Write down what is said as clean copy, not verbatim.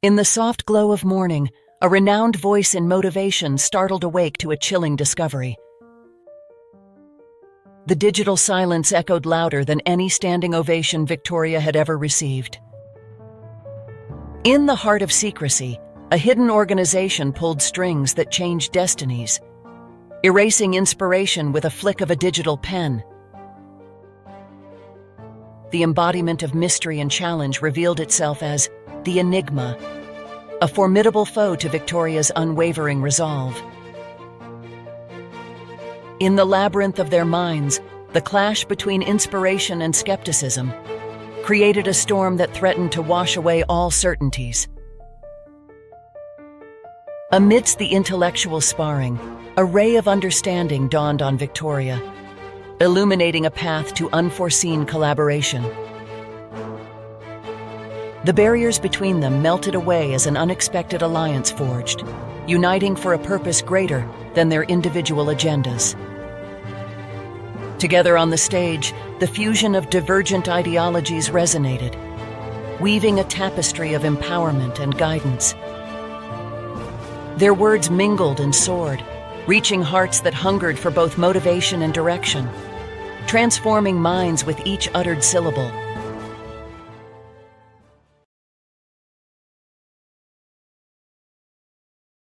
In the soft glow of morning, a renowned voice in motivation startled awake to a chilling discovery. The digital silence echoed louder than any standing ovation Victoria had ever received. In the heart of secrecy, a hidden organization pulled strings that changed destinies, erasing inspiration with a flick of a digital pen. The embodiment of mystery and challenge revealed itself as the Enigma, a formidable foe to Victoria's unwavering resolve. In the labyrinth of their minds, the clash between inspiration and skepticism created a storm that threatened to wash away all certainties. Amidst the intellectual sparring, a ray of understanding dawned on Victoria, illuminating a path to unforeseen collaboration. The barriers between them melted away as an unexpected alliance forged, uniting for a purpose greater than their individual agendas. Together on the stage, the fusion of divergent ideologies resonated, weaving a tapestry of empowerment and guidance. Their words mingled and soared, reaching hearts that hungered for both motivation and direction, transforming minds with each uttered syllable.